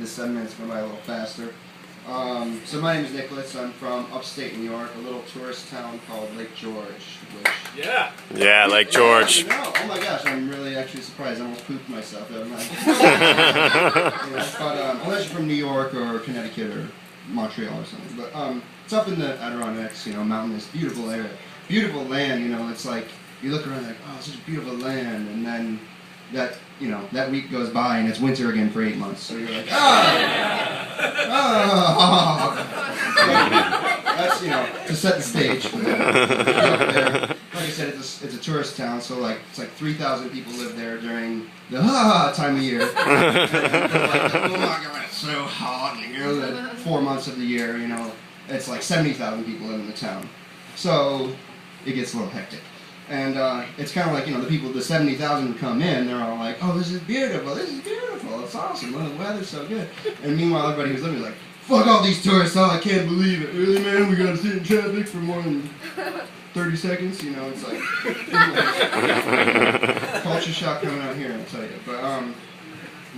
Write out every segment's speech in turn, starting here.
the 7 minutes go by a little faster. So my name is Nicholas. I'm from upstate New York, a little tourist town called Lake George. Which Yeah, Lake George. Oh my gosh, I'm really actually surprised. I almost pooped myself. But unless you're from New York or Connecticut or Montreal or something. But it's up in the Adirondacks, mountainous, beautiful area. Beautiful land, it's like, you look around like, oh, such a beautiful land, and then that, that week goes by and it's winter again for 8 months. So you're like, that's, to set the stage. Up there. Like I said, it's a tourist town, so it's like 3,000 people live there during the time of year. And oh my God, it's so hot. The 4 months of the year, it's like 70,000 people live in the town. So it gets a little hectic. And it's kind of like, the people, the 70,000 who come in, they're all like, oh, this is beautiful, it's awesome, the weather's so good. And meanwhile, everybody who's living is like, fuck all these tourists, oh, I can't believe it. Really, man, we gotta sit in traffic for more than 30 seconds, it's like, culture shock coming out here, I'll tell you. But,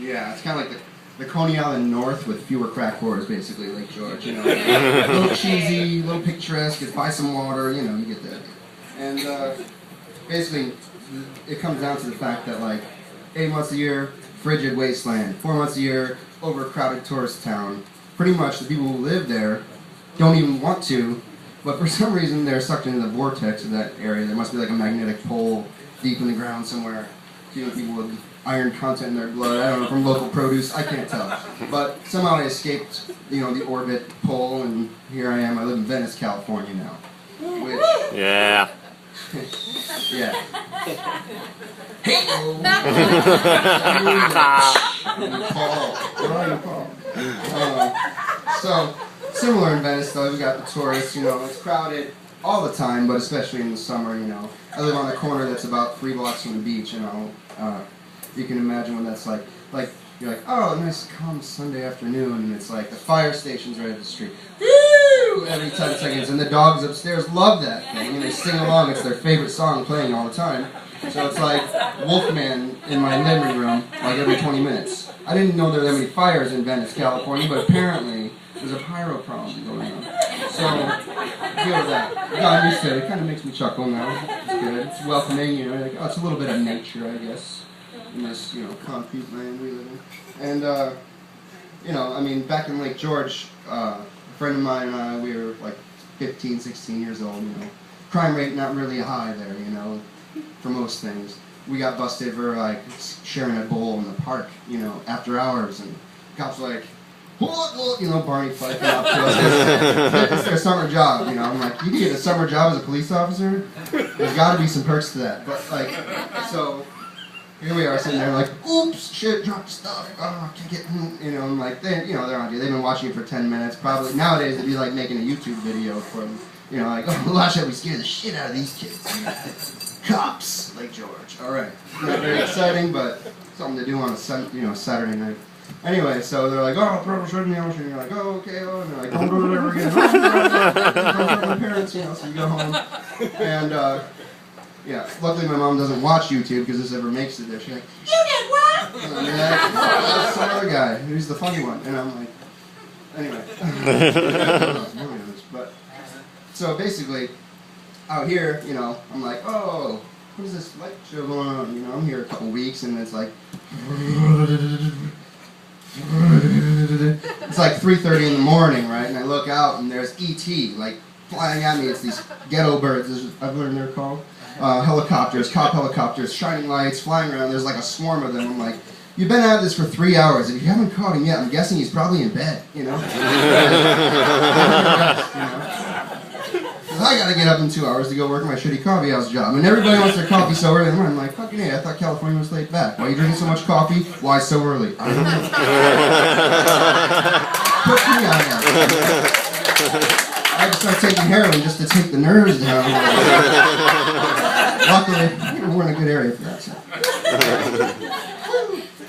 yeah, it's kind of like the Coney Island North with fewer crack whores, basically, Lake George, A little cheesy, a little picturesque, just buy some water, you get that. And basically, it comes down to the fact that 8 months a year, frigid wasteland. 4 months a year, overcrowded tourist town. Pretty much the people who live there don't even want to, but for some reason they're sucked into the vortex of that area. There must be like a magnetic pole deep in the ground somewhere, feeding people with iron content in their blood. I don't know, from local produce, I can't tell. But somehow I escaped, the orbit pole, and here I am. I live in Venice, California now. Which, yeah. Yeah. Hey! Paul. So, similar in Venice, though, we got the tourists, it's crowded all the time, but especially in the summer, I live on a corner that's about 3 blocks from the beach, you can imagine what that's like. You're like, oh, nice calm Sunday afternoon, and it's like the fire station's right at the street. Woo! Every 10 seconds, and the dogs upstairs love that thing, and they sing along. It's their favorite song playing all the time. So it's like Wolfman in my living room, every 20 minutes. I didn't know there were that many fires in Venice, California, but apparently there's a pyro problem going on. So, deal with that. I got used to it. It kind of makes me chuckle now. It's good. It's welcoming, it's a little bit of nature, I guess, in this, concrete land we live in. And, back in Lake George, a friend of mine and I, we were 15, 16 years old, Crime rate not really high there, for most things. We got busted for, sharing a bowl in the park, after hours, and cops were like, what? Barney Fife up to us. It's their summer job, I'm like, you can get a summer job as a police officer? There's got to be some perks to that. But, so, here we are sitting there oops, shit, dropped stuff, oh, can't get, I'm like, they're on you. They've been watching it for 10 minutes. Probably, nowadays, it'd be like making a YouTube video for them. Oh, last night we scared the shit out of these kids. Cops, Lake George. All right. Not very exciting, but something to do on a Saturday night. Anyway, so they're like, oh, probably shouldn't be and you're like, oh, okay, oh, and they're like, don't do it ever again. Don't tell my parents, so you go home. And, yeah, luckily my mom doesn't watch YouTube because this ever makes it there. She's like, you did what? And I'm like, oh, that's some other guy who's the funny one. And I'm like, anyway. But, so basically, out here, I'm like, oh, what is this light show going on? I'm here a couple weeks and it's like, it's like 3:30 in the morning, right? And I look out and there's E.T. flying at me. It's these ghetto birds, I've learned they're called. Helicopters, cop helicopters, shining lights, flying around. There's like a swarm of them. I'm like, you've been at this for 3 hours. If you haven't caught him yet, I'm guessing he's probably in bed, I gotta get up in 2 hours to go work my shitty coffee house job. And everybody wants their coffee so early. And I'm like, fucking hey, I thought California was laid back. Why are you drinking so much coffee? Why so early? I don't know. Put me on that. I had to start taking heroin just to take the nerves down. Luckily, we're in a good area for that.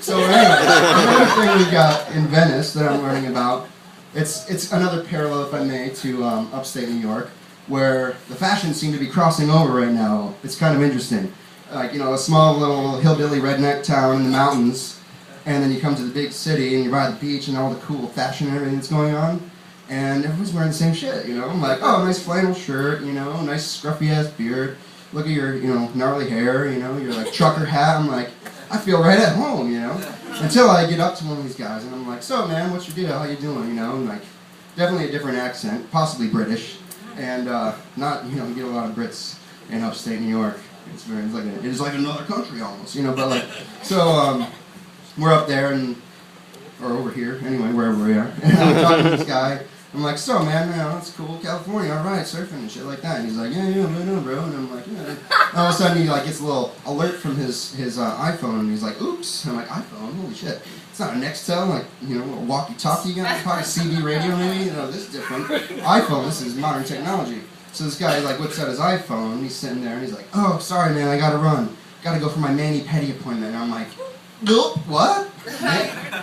So anyway, another thing we got in Venice that I'm learning about, it's another parallel, if I may, to upstate New York, where the fashions seem to be crossing over right now. It's kind of interesting. A small little hillbilly redneck town in the mountains And then you come to the big city and you're by the beach and all the cool fashion and everything that's going on. And everyone's wearing the same shit, you know? I'm like, oh, nice flannel shirt, you know, nice scruffy ass beard. Look at your, you know, gnarly hair, you know, your like trucker hat. I'm like, I feel right at home, you know? Until I get up to one of these guys and I'm like, so man, what's your deal? How you doing? You know, and like, definitely a different accent, possibly British, and not, you know, you get a lot of Brits in upstate New York. It is like another country almost, you know. But like, so we're up there or over here, anyway, wherever we are. And I'm talking to this guy. I'm like, so man, you know, that's cool, California, all right, surfing and shit like that. And he's like, yeah, I know, bro. And I'm like, yeah. And all of a sudden he like gets a little alert from his iPhone, and he's like, oops. And I'm like, iPhone, holy shit. It's not a Nextel, like, you know, a walkie-talkie, you got probably CB radio maybe. You know, this is different. iPhone, this is modern technology. So this guy like whips out his iPhone, and he's sitting there, and he's like, oh, sorry man, I gotta run. Gotta go for my mani-pedi appointment. And I'm like, nope, what?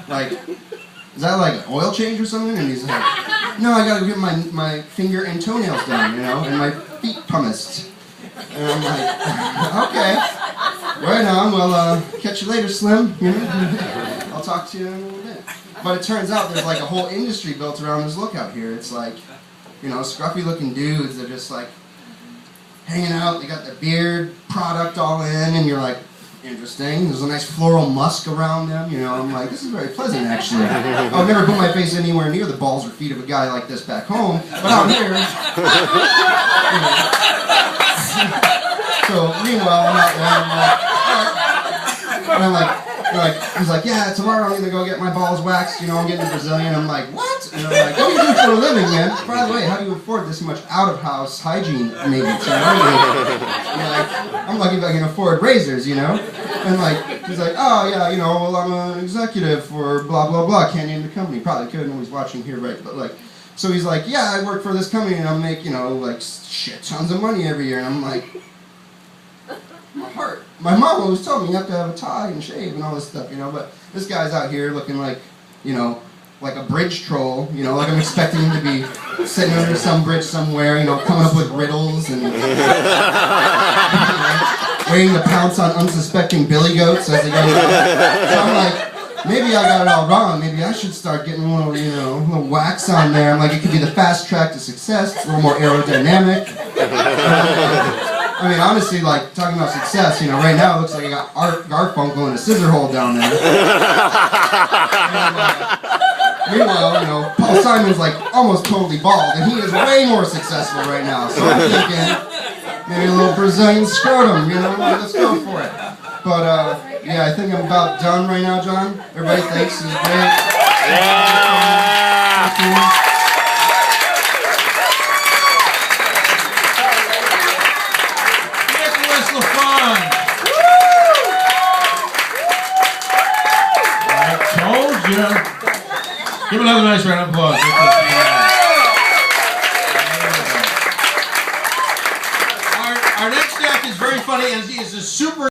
Like, is that like an oil change or something? And he's like, no, I gotta get my finger and toenails done, you know, and my feet pumised. And I'm like, okay, right on, well, catch you later, Slim, you know, I'll talk to you in a little bit. But it turns out there's like a whole industry built around this lookout here. It's like, you know, scruffy looking dudes, they're just like hanging out, they got the beard product all in, and you're like, interesting. There's a nice floral musk around them, you know. I'm like, this is very pleasant, actually. I've never put my face anywhere near the balls or feet of a guy like this back home, but out here, you know. So, meanwhile, I'm out there, and I'm like, he's like, yeah, tomorrow I'm gonna go get my balls waxed, you know, I'm getting a Brazilian. I'm like, what? And I'm like, what do you do for a living, man? By the way, how do you afford this much out-of-house hygiene maintenance, you know? I'm lucky if I can afford razors, you know? And like, he's like, oh yeah, you know, well I'm an executive for blah blah blah, can't name the company, probably could, nobody's watching here, right? But like, so he's like, yeah, I work for this company and I'll make, you know, like shit tons of money every year. And I'm like, my heart. My mom always told me you have to have a tie and shave and all this stuff, you know, but this guy's out here looking like, you know, like a bridge troll, you know, like I'm expecting him to be sitting under some bridge somewhere, you know, coming up with riddles and waiting to pounce on unsuspecting billy goats as they go. So I'm like, maybe I got it all wrong. Maybe I should start getting a little, you know, a little wax on there. I'm like, it could be the fast track to success. It's a little more aerodynamic. I mean, honestly, like, talking about success, you know, right now it looks like I got Art Garfunkel in a scissor hole down there. Meanwhile, you know, Paul Simon's like almost totally bald, and he is way more successful right now. So I'm thinking maybe a little Brazilian scrotum, you know, let's go for it. But yeah, I think I'm about done right now, John. Everybody thanks, this is great. Yeah. LaFond. I told you. Give another nice round of applause. Our next act is very funny, and he is a super